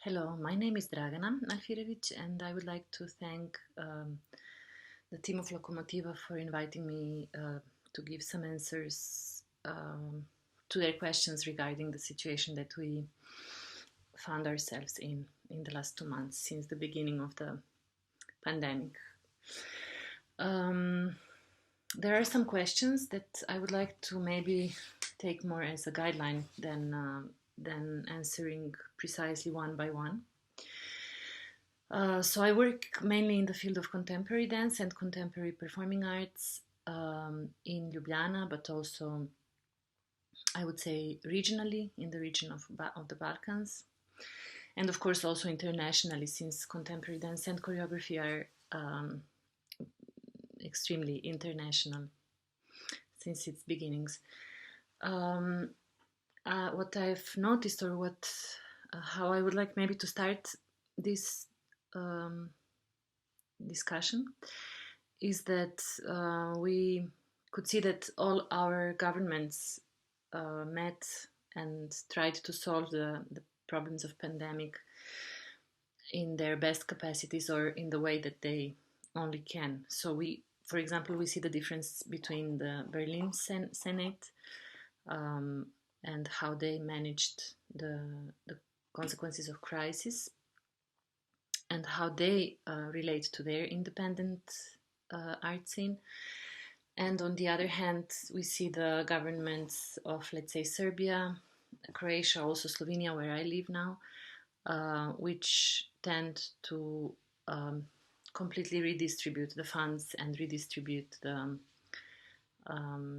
Hello, my name is Dragana Alfirevic, and I would like to thank the team of Lokomotiva for inviting me to give some answers to their questions regarding the situation that we found ourselves in the last 2 months since the beginning of the pandemic. There are some questions that I would like to maybe take more as a guideline than answering precisely one by one. So I work mainly in the field of contemporary dance and contemporary performing arts in Ljubljana, but also I would say regionally in the region of the Balkans, and of course also internationally, since contemporary dance and choreography are extremely international since its beginnings. What I've noticed, or how I would like maybe to start this discussion, is that we could see that all our governments met and tried to solve the problems of pandemic in their best capacities or in the way that they only can. So for example, we see the difference between the Berlin Senate and how they managed the consequences of crisis and how they relate to their independent art scene. And on the other hand, we see the governments of, let's say, Serbia, Croatia, also Slovenia, where I live now, which tend to completely redistribute the funds and redistribute the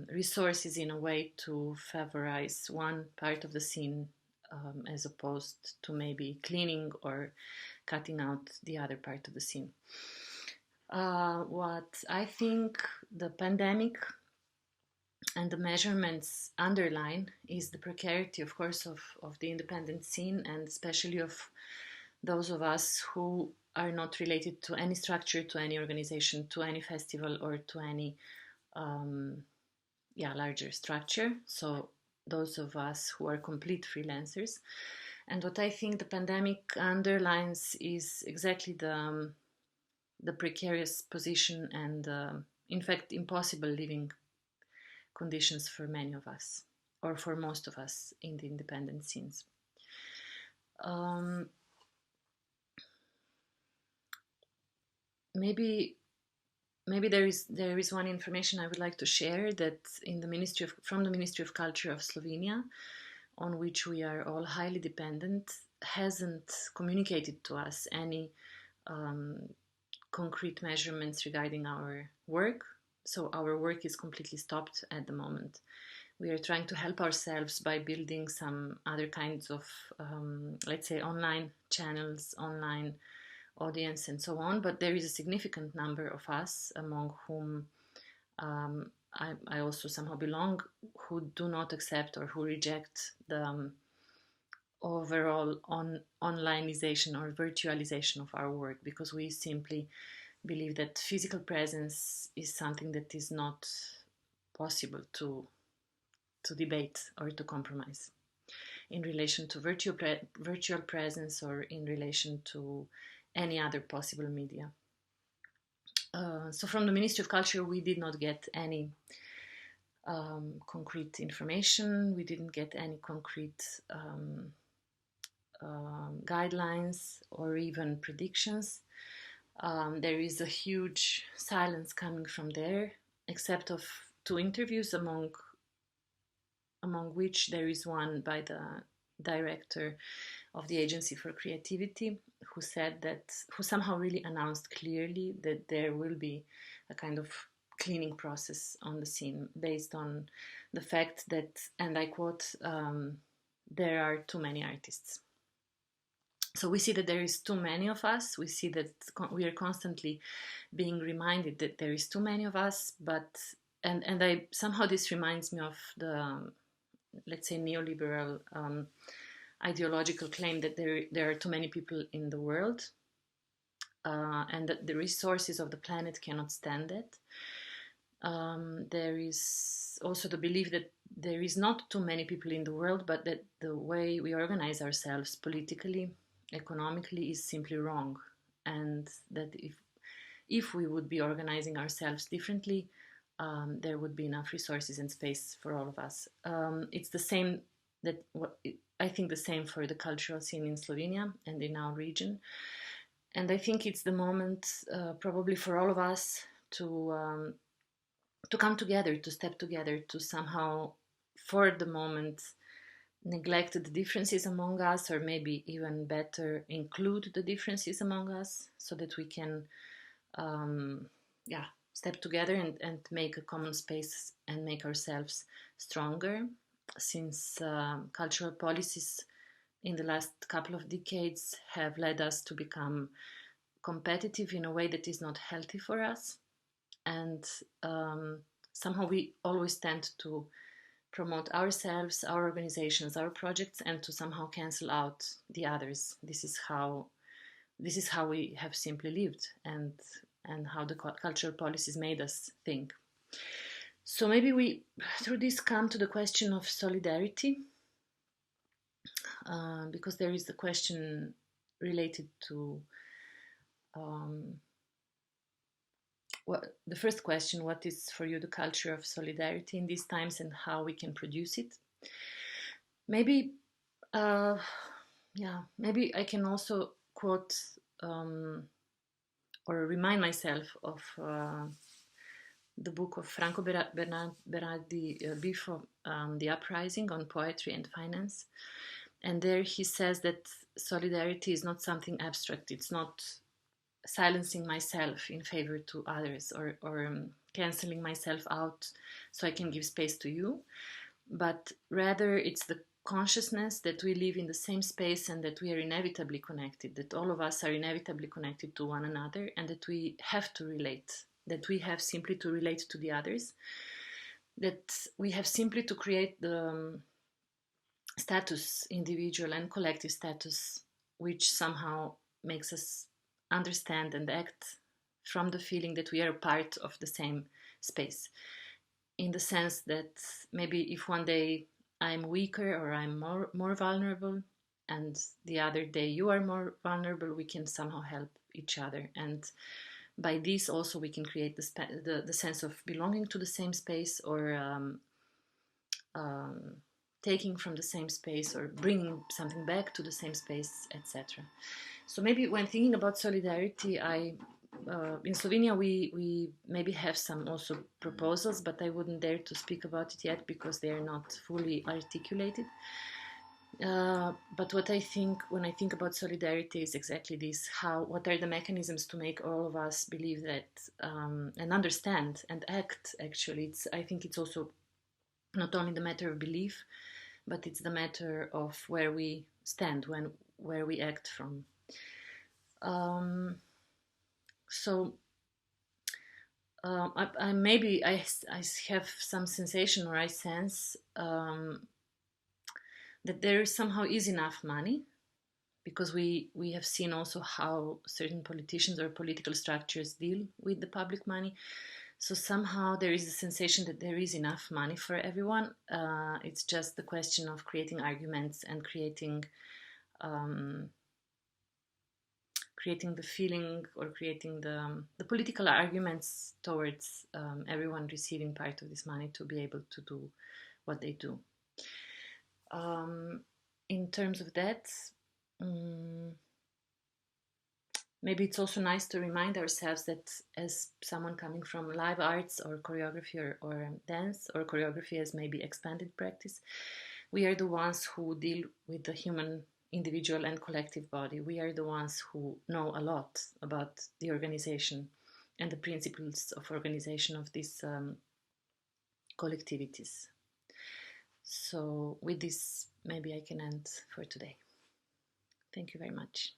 resources in a way to favorize one part of the scene as opposed to maybe cleaning or cutting out the other part of the scene. What I think the pandemic and the measurements underline is the precarity, of course, of the independent scene, and especially of those of us who are not related to any structure, to any organization, to any festival, or to any larger structure. So those of us who are complete freelancers. And what I think the pandemic underlines is exactly the precarious position and, in fact, impossible living conditions for many of us, or for most of us in the independent scenes. Maybe there is one information I would like to share, that from the Ministry of Culture of Slovenia, on which we are all highly dependent, hasn't communicated to us any concrete measurements regarding our work. So our work is completely stopped at the moment. We are trying to help ourselves by building some other kinds of, let's say, online channels, online audience, and so on. But there is a significant number of us, among whom I also somehow belong, who do not accept or who reject the overall onlineization or virtualization of our work, because we simply believe that physical presence is something that is not possible to debate or to compromise in relation to virtual presence or in relation to any other possible media. So from the Ministry of Culture, we did not get any concrete information. We didn't get any concrete guidelines or even predictions. There is a huge silence coming from there, except of 2 interviews, among which there is one by the director of the Agency for Creativity, who somehow really announced clearly that there will be a kind of cleaning process on the scene based on the fact that, and I quote, there are too many artists. So we see that there is too many of us. We see that we are constantly being reminded that there is too many of us, and somehow this reminds me of the, let's say, neoliberal ideological claim that there are too many people in the world, and that the resources of the planet cannot stand it. There is also the belief that there is not too many people in the world, but that the way we organize ourselves politically economically is simply wrong, and that if we would be organizing ourselves differently, there would be enough resources and space for all of us. It's the same I think the same for the cultural scene in Slovenia and in our region. And I think it's the moment, probably for all of us, to come together, to step together, to somehow, for the moment, neglect the differences among us, or maybe even better, include the differences among us, so that we can, step together and make a common space and make ourselves stronger. Since cultural policies in the last couple of decades have led us to become competitive in a way that is not healthy for us. And somehow we always tend to promote ourselves, our organizations, our projects, and to somehow cancel out the others. This is how we have simply lived, and how the cultural policies made us think. So maybe we, through this, come to the question of solidarity, because there is the question related to the first question: what is for you the culture of solidarity in these times, and how we can produce it? Maybe, maybe I can also quote or remind myself of the book of Franco Berardi Bifo, The Uprising, on poetry and finance. And there he says that solidarity is not something abstract. It's not silencing myself in favor to others, or canceling myself out so I can give space to you, but rather it's the consciousness that we live in the same space and that we are inevitably connected, that all of us are inevitably connected to one another, and that we have to relate, that we have simply to relate to the others, that we have simply to create the status, individual and collective status, which somehow makes us understand and act from the feeling that we are part of the same space. In the sense that maybe if one day I'm weaker or I'm more vulnerable, and the other day you are more vulnerable, we can somehow help each other. And by this also we can create the sense of belonging to the same space, or taking from the same space, or bringing something back to the same space, etc. So maybe when thinking about solidarity, in Slovenia we maybe have some also proposals, but I wouldn't dare to speak about it yet because they are not fully articulated. But what I think when I think about solidarity is exactly this: what are the mechanisms to make all of us believe that, and understand and act? Actually, I think it's also not only the matter of belief, but it's the matter of where we stand, where we act from. I have some sensation, or I sense that there somehow is enough money, because we have seen also how certain politicians or political structures deal with the public money. So somehow there is a sensation that there is enough money for everyone. It's just the question of creating arguments and creating the feeling, or creating the political arguments towards everyone receiving part of this money to be able to do what they do. In terms of that, maybe it's also nice to remind ourselves that, as someone coming from live arts or choreography or dance, or choreography as maybe expanded practice, we are the ones who deal with the human individual and collective body. We are the ones who know a lot about the organization and the principles of organization of these collectivities. So with this, maybe I can end for today. Thank you very much.